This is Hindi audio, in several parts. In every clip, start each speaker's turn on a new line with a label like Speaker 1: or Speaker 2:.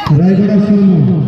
Speaker 1: रायगढ़ सोनू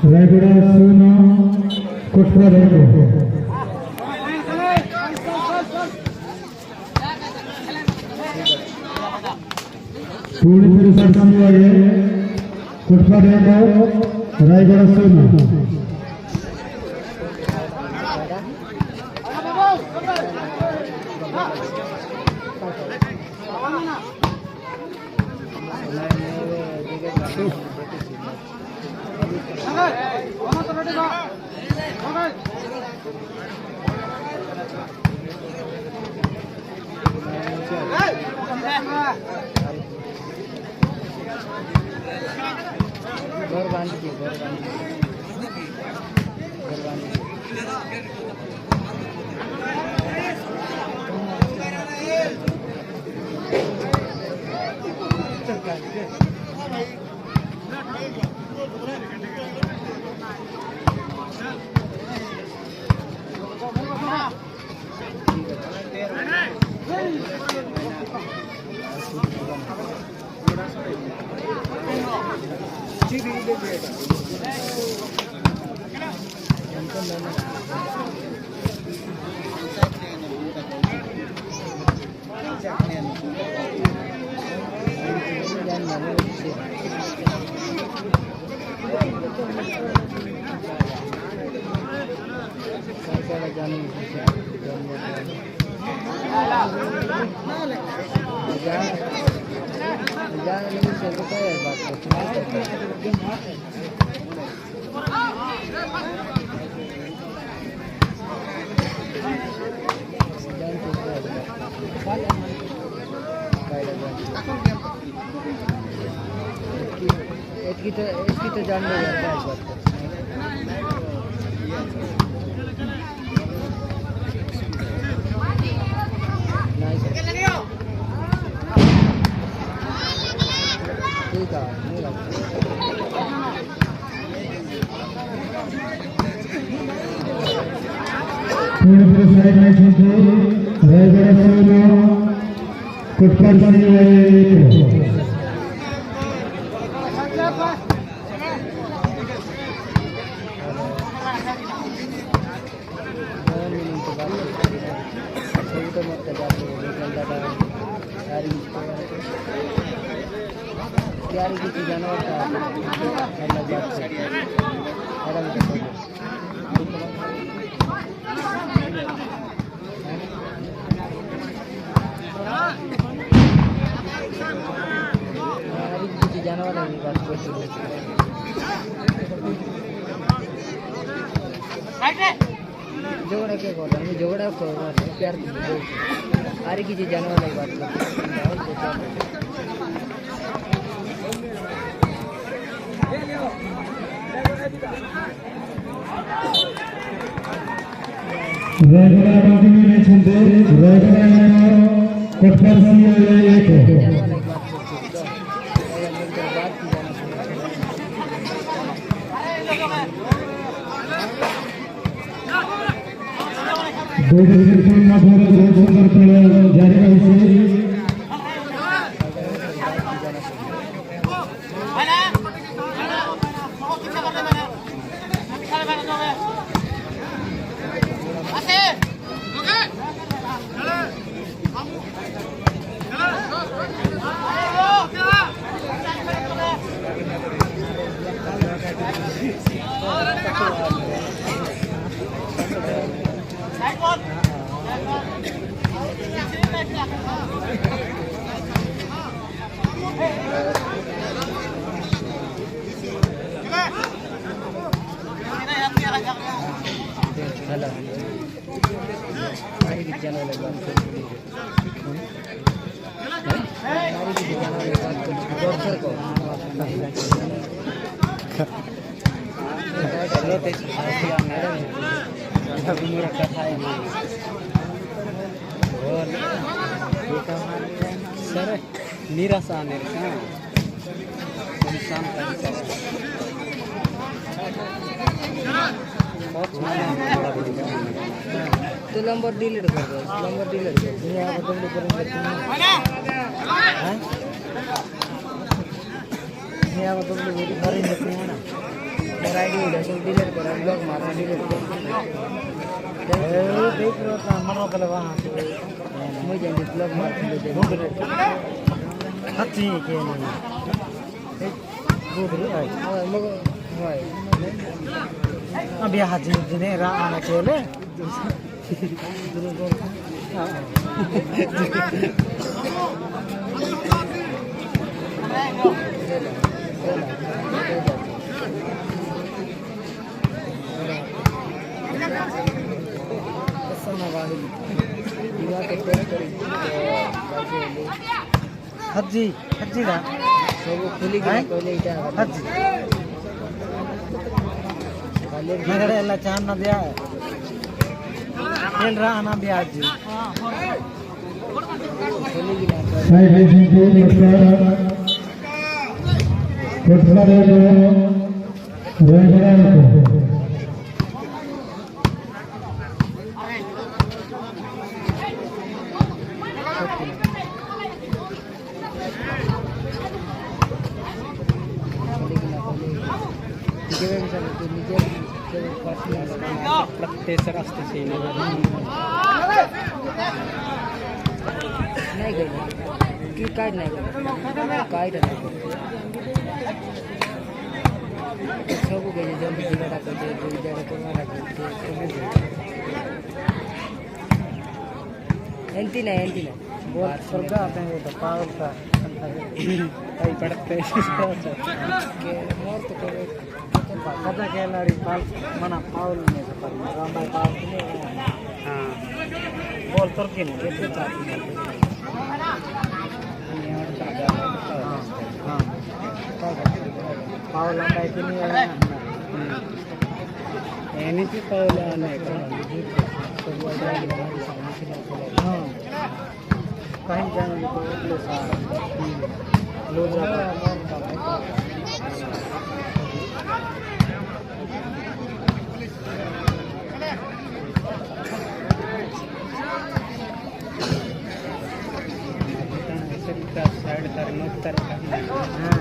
Speaker 1: रायगढ़ सोना कोटरा रायगढ़ पूरी फिर सरसानी वाले कोटरा रायगढ़ सोना इसकी तो जान नहीं जाता है बात ठीक है नहीं लगता साइड में छूटे रायगढ़ सोना कोटपर से तो मत यारी किसी जानवर का अलग बात है किसी जानवर की बात झगड़ा क्या बोल रहा है झगड़ा को प्यार अरे किसी जानवर की बात
Speaker 2: Regula continuation there. Regula Kotpar दो डिस्ट्रिक्ट माध्यम से सुंदर खेल जारी रही
Speaker 1: सर निराशा तो नंबर डिलीट कर दो नंबर डिलीट कर दो यहाँ पर तुम यहाँ पर तुम करेंगे ना मेरा आईडी उधर से डिलीट करो ब्लॉक मारना डिलीट करो देख रहा था मनो कल वहाँ मुझे ब्लॉक मारते अच्छी के नहीं गुड है मगर अभी हाजी जिन्हें राह चले हजी हजी ना सब खुली गया पहले इटा हजी नगरे ಎಲ್ಲ ಚಾನ್ನ ದಿಯಾ खेल रहा ना भी आज
Speaker 2: साइड रेसिंग को कोटला दे दो रेगुला को
Speaker 1: प्रत्येक रास्ते से नहीं गई की काट नहीं काट नहीं सब गए जल्दी जिला करते तो जगह को मारा करते एंटी नहीं बहुत स्वर्ग आते हैं तो पागल का कई पड़ते के मोर तो करे कदा केलारी पाल मना पाउल ने पर रामा पाल ने हां बोल तुर्की ने कितने चाहती है हां पाउल अंडा कितनी है एनी की पाउल आने का सब वाला हां कहीं जाने को ले सा लोग साइड तर नोट तर हां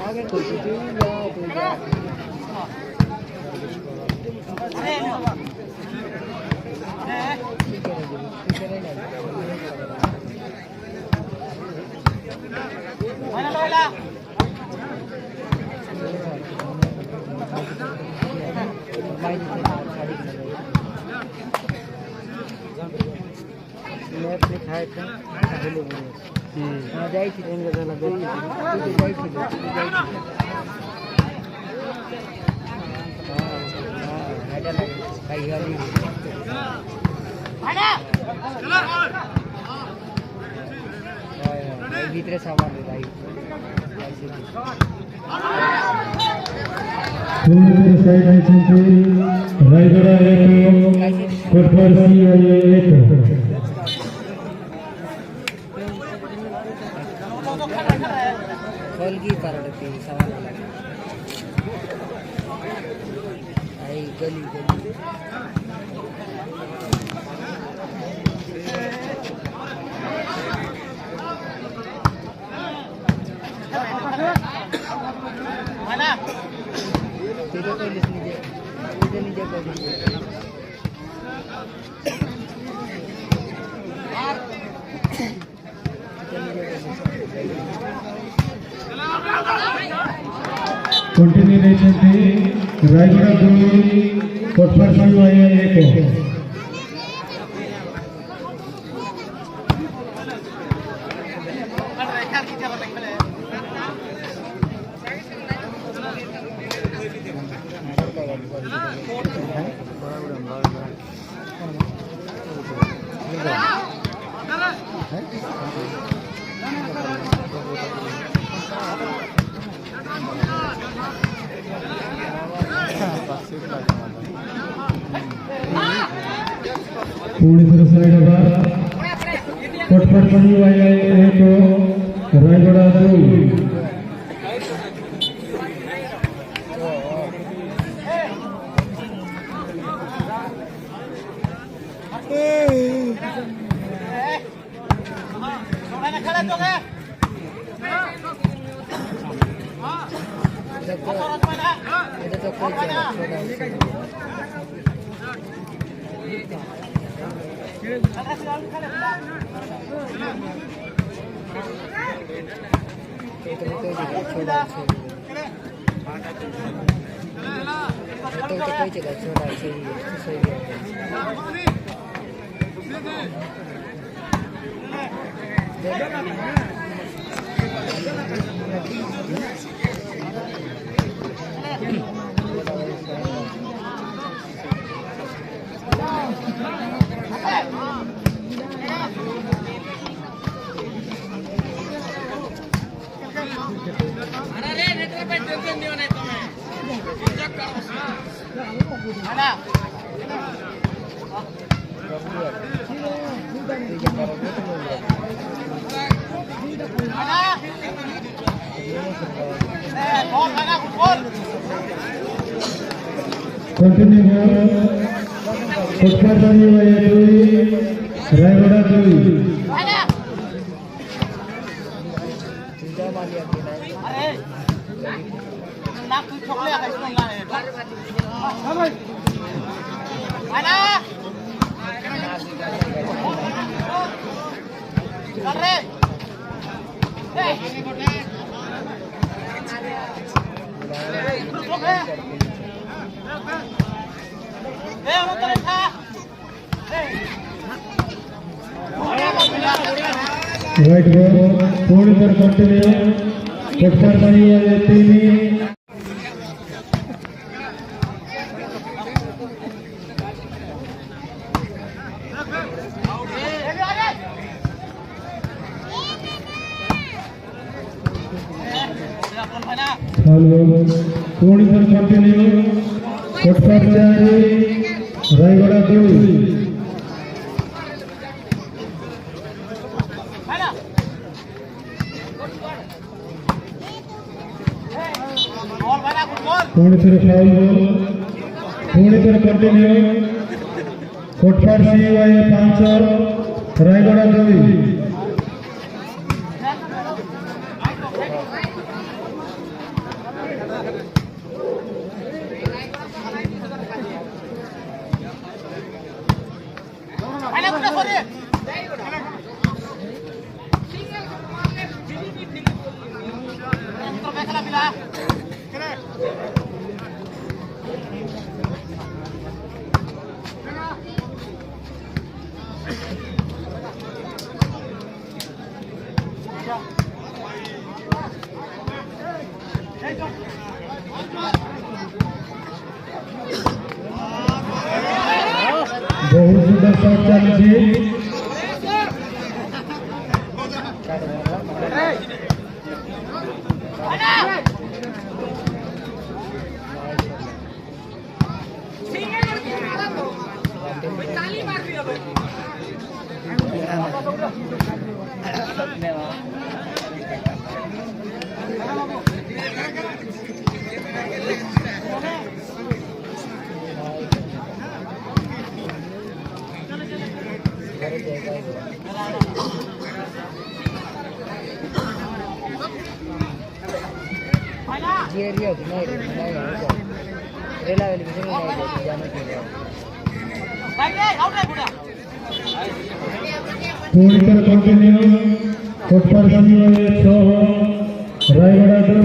Speaker 1: आगे तो मैथ लिखाए थे जाई थी इनका गाना देखी जाई थी भाई वाली भीतर सामान ले भाई
Speaker 2: साइड रायगढ़
Speaker 1: की परड़ती सामान आई गली गली तेरे को लिख लीजिए नीचे कर दीजिए
Speaker 2: कंटिन्यूएशन थी रायगढ़ 2 कोटपर सीवाई 1 पूरी तरह साइड कोटपर सीवाई 1 रायगढ़ 2
Speaker 1: तो कोई जगह छोड़ा
Speaker 2: कंटिन्यू कोटपर सीवाई 2 रायगढ़ 2 राइट बॉल पूरी तरह कंटिन्यू कोटपर सीवाई 3 पूरी तरह कंटिन्यू कोटपर 4 रायगढ़ 2 पूरी तरह फाउल पूरी तरह कंटिन्यू कोटपर सीवाई 5 रायगड 2 बहुत सुंदर शॉट चालू थोड़ी देर कंटिन्यू कोटपर बनी 6 रायगड 2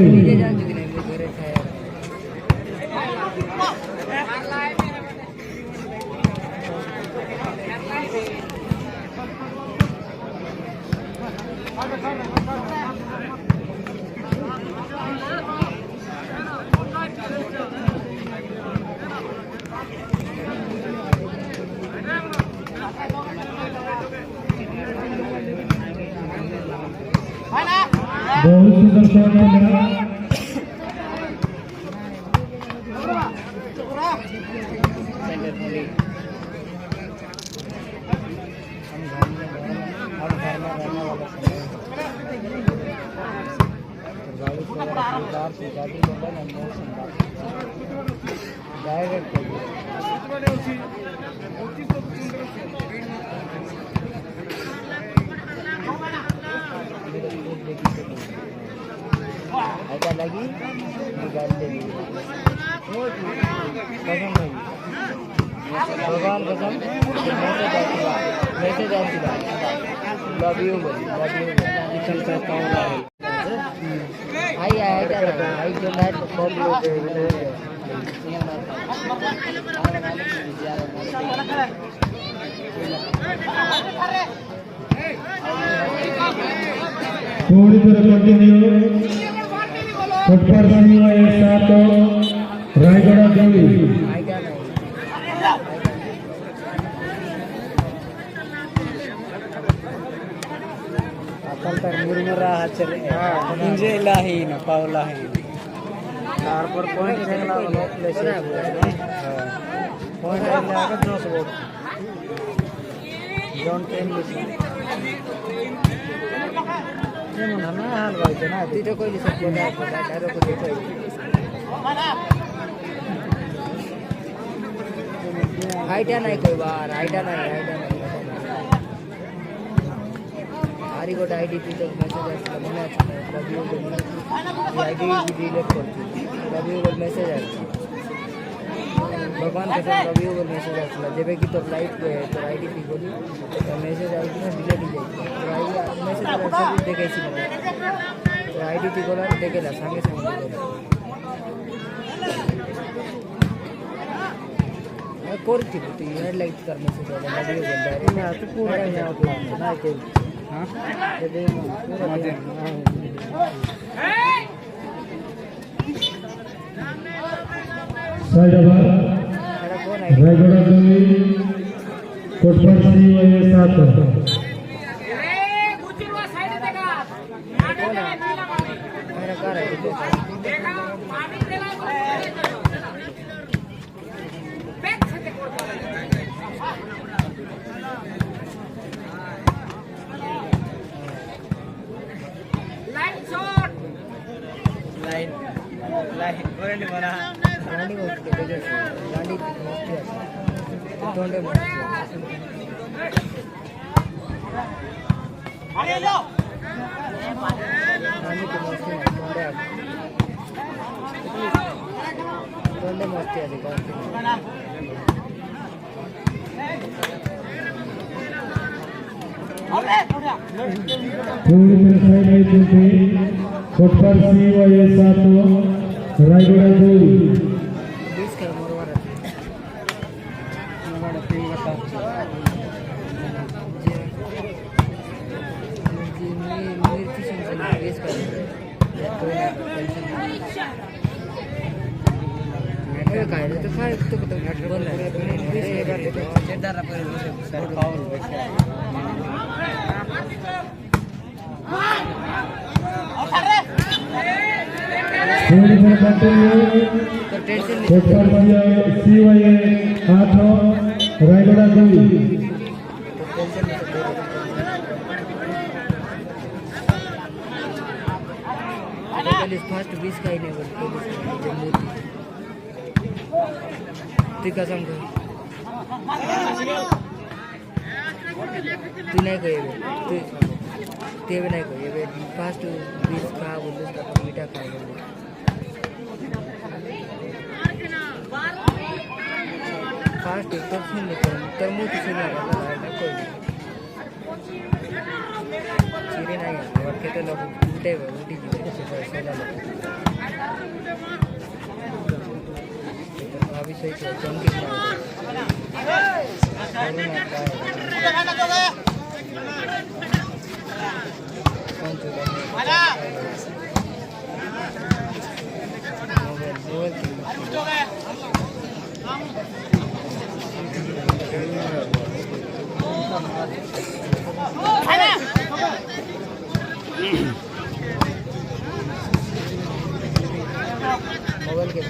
Speaker 2: बहुत सुंदर शॉट मेरा
Speaker 1: lagi diganti भगवान कसम मैसेज आया लव यू चलता आई आई जो मैच
Speaker 2: थोड़ी देर कंटिन्यू कोटपर बनी 7 रायगड 2
Speaker 1: मुरमुरा इंजे लाही ना पावला है तारपर पॉइंट सेगला लो प्लेस पॉइंट आला का 9 वोट जॉन टेन ये मन ना हाल गइछ ना ती त कहिले सब डाइरो को देखै हाइटा नाही कोई बार हाइटा नाही आरी गोटे आईडी तो मेसेज आसला मन आईडी डिलीट कर रवि को मेसेज आसला भगवान के रवि को मेसेज आसला जेबे कि तोर लाइफ को है तोर आईडी थी बोली तो मेसेज आई ना डिलीट हो जाई तो मेसेज सब देखे छी तो आईडी थी बोला देखेला संगे संगे करती तो हेड लाइट कर मेसेज आला रवि को डायरेक्ट ना तो पूरा यहाँ ना के हां ये पूरा
Speaker 2: साइड रायगड 2 कोटपर बनी 7
Speaker 1: मेरा घर है लाइन बना गाड़ी गाड़ी गाड़ी दोंडे मस्ती आली का
Speaker 2: कोटपाड CY 7 रायगड 2
Speaker 1: बीस का मोरवार मोरवार तीन बता जी मेरी किसी से बीस का मेरे काय रे तो काय तो बोल रहा है ये बार जेदार पर सर पावर बैठा
Speaker 2: कोटपाड CY 8 रायगड 2
Speaker 1: फास्ट 20 का ही नहीं बोलते कसम कर तू नहीं कहे ते भी नहीं कहे फास्ट 20 का बोलते उसका मीठा खाएगा फास्ट तो सुन लेते हैं तरमू तो सुन रहा कोई चीरे नहीं है और कहते लोग उल्टे हुए उल्टी की अभी सही से चमकी मोबाइल के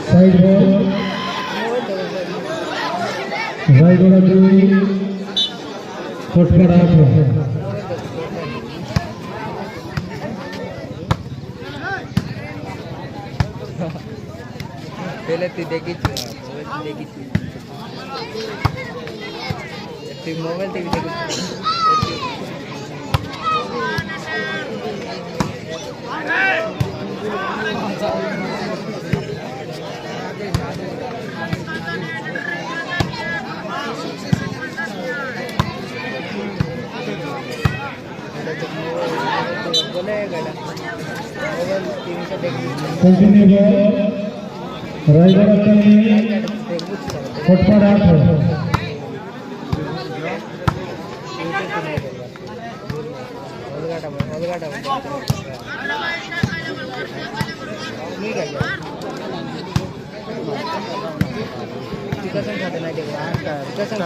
Speaker 2: साइड बॉल रायगड 2 कोटपाड 8
Speaker 1: पहले तू देखी तू मोबाइल ते देखी बोले गड़ा मोबाइल टीवी से देखी
Speaker 2: कंटिन्यू रायगड 3 कोटपाड 8
Speaker 1: कसम खाते नाही कसम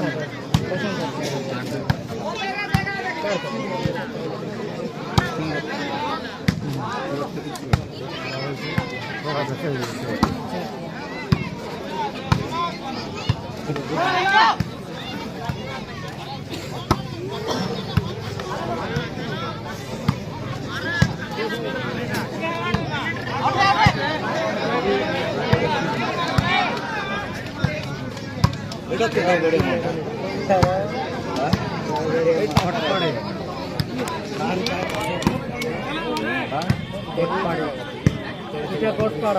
Speaker 1: कोटपाड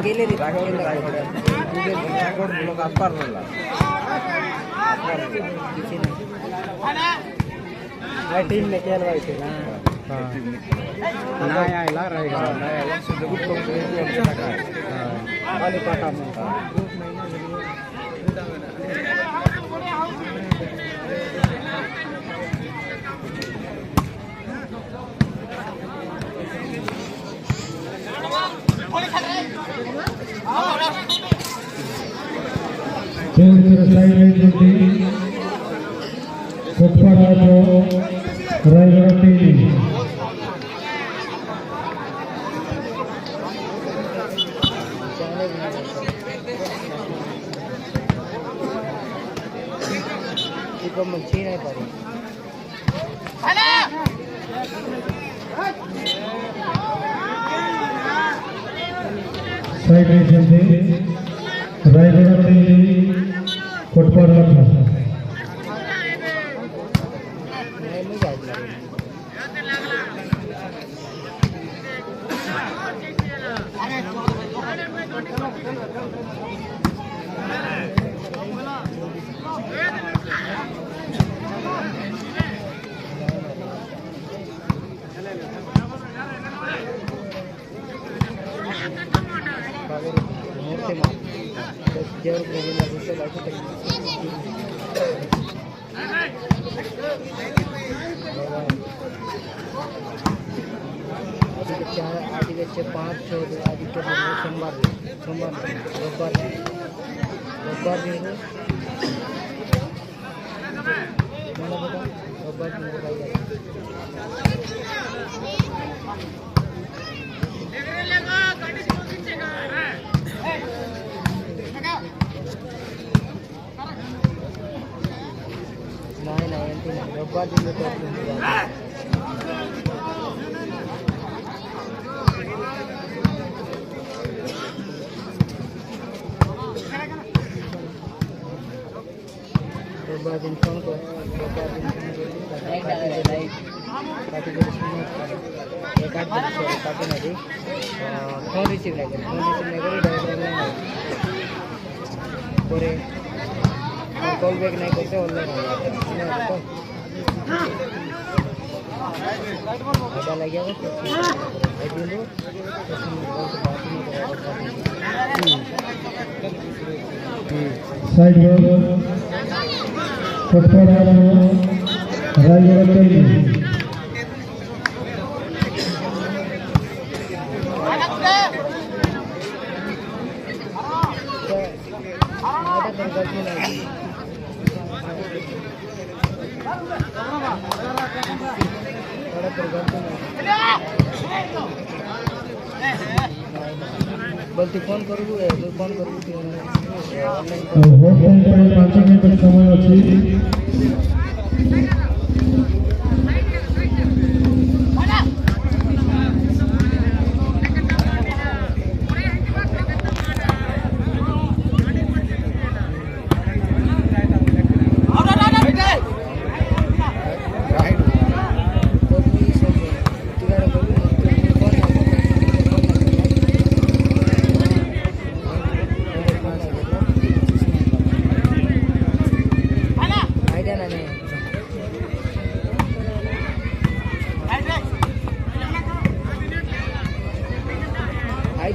Speaker 1: गेले टीम ने केलवायचे नाही यायला खाली पाठा
Speaker 2: कोटपाड 8 रायगड 3
Speaker 1: Halo. को मच्छी नहीं पारी
Speaker 2: साइड में चलते रायगढ़ कोटपाड़
Speaker 1: आदिवासी 5 आदित्य सोमवार रविवार दिन फोन को फोन रिसीव नहीं करें कॉल बैक नहीं करते ऑनलाइन लगे
Speaker 2: साइड कोटपाड़ रायगढ़
Speaker 1: बोलती फोन करूँ फोन करूँ
Speaker 2: होम 5 मिनट समय अच्छी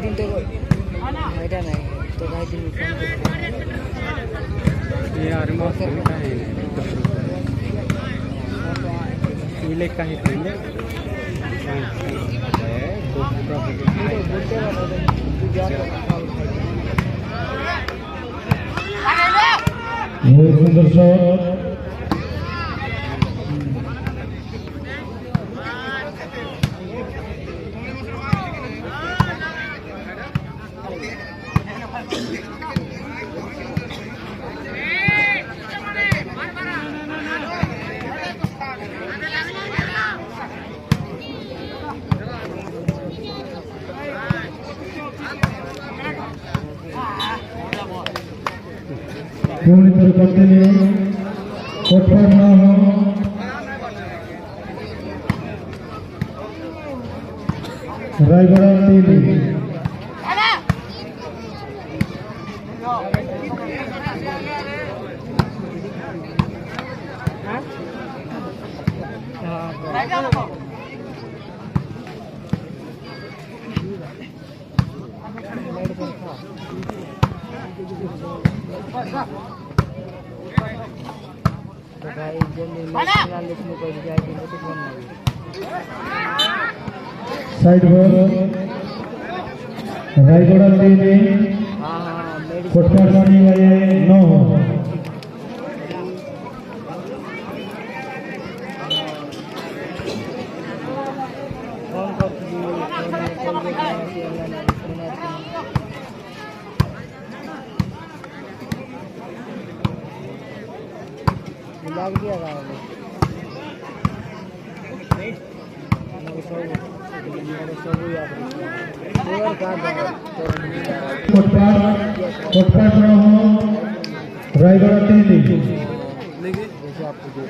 Speaker 1: दिन तो मैदान है तो भाई दिन
Speaker 3: ये इले का ही पहले
Speaker 2: बहुत सुंदर शॉट पूर्ण तरह कंटिन्यू कोटपाड़ ना हो रायगढ़ टीवी
Speaker 1: तो भाई जल्दी मैच लिखने को जाएगी तो फोन नहीं
Speaker 2: साइड बॉल रायगढ़ टीवी
Speaker 1: हाँ
Speaker 2: कोटपाड़ पानी वाले 9
Speaker 1: फोन करती लाग दिया गाँव में सब याद
Speaker 2: रायगढ़
Speaker 1: जैसे आपको दे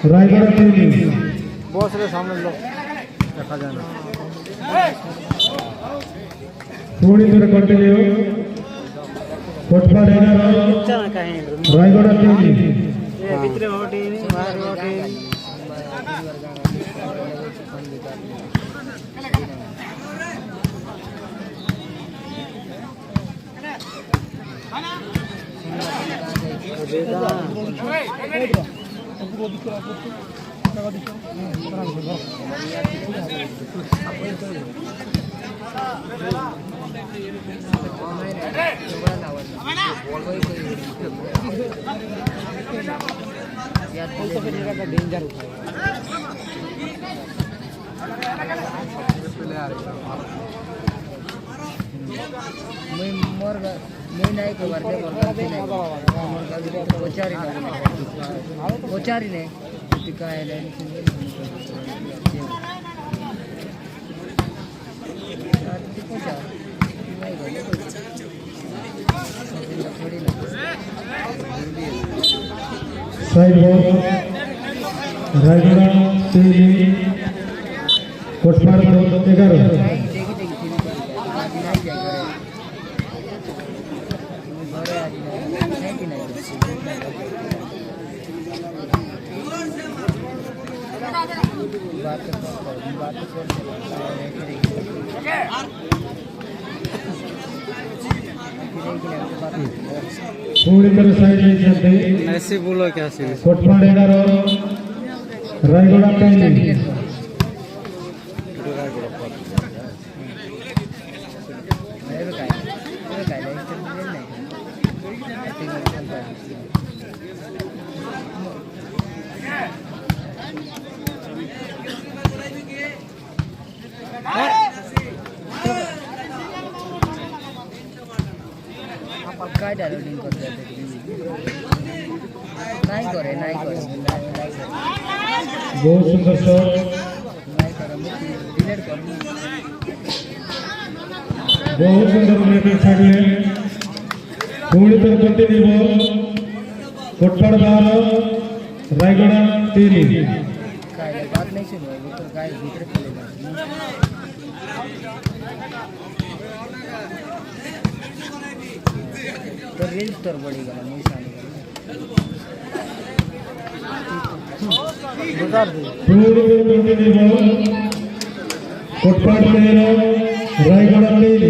Speaker 1: रायगढ़ बॉस रे सामने लोग देखा जाना
Speaker 2: थोड़ी देर कंटिन्यू कोटपाड़ रायगढ़
Speaker 1: भितरे होटी बाहर होटी डेंजर मैं नहीं खबर दे पोचारी ने टिका है
Speaker 2: रायगढ़ कोटपाड़ 11 पूरी तरह साइड
Speaker 1: ऐसे बोलो क्या
Speaker 2: कोटपाड़ 11 रायगढ़ 3
Speaker 1: काय डायरेक्टिंग करते नहीं करे
Speaker 2: बहुत सुंदर शॉट
Speaker 1: नहीं करे डिलीट कर
Speaker 2: बहुत सुंदर लेकर छाड़िए पूरी तरह कंटिन्यू कोटपाड़ 12 रायगढ़ 3
Speaker 1: काय बात नहीं सुनो वो तो काय भीतर खेलेगा ରେଜିଷ୍ଟର ବଢ଼ିଗଲା ପଇସା
Speaker 2: कोटपाट रायगढ़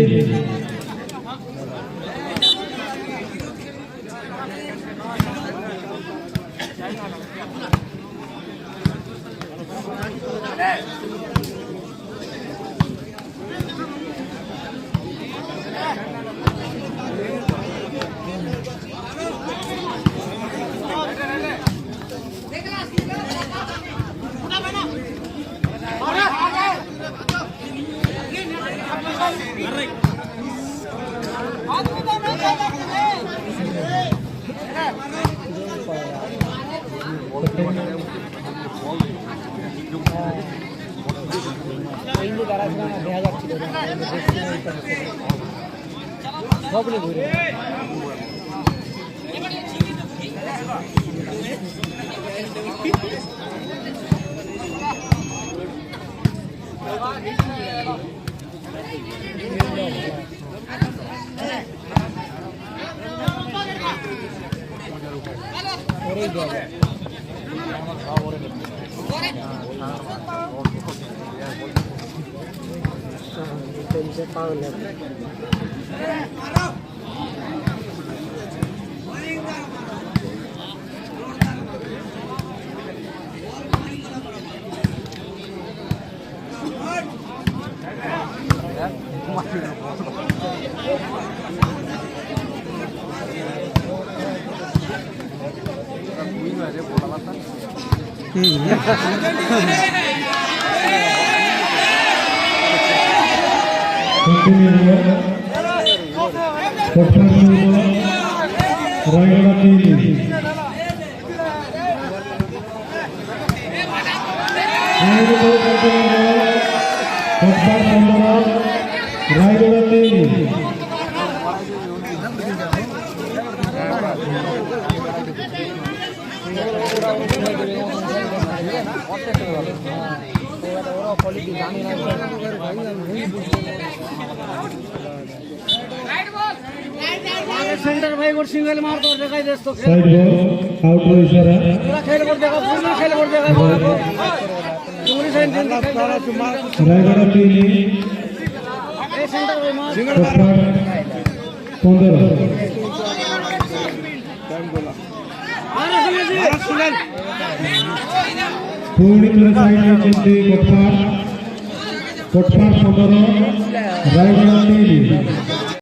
Speaker 1: सेंटर भाई और सिंगल मार तो दिखाई दे तो
Speaker 2: साइड बॉल आउट हो इशारा
Speaker 1: पूरा खेल कर देगा पूरा खेल कर देगा पूरी सेंटर
Speaker 2: रायगढ़
Speaker 1: ए सेंटर भाई मार
Speaker 2: 15 पूरी तरह साइड में चिंती कोटपाट 15 रायगढ़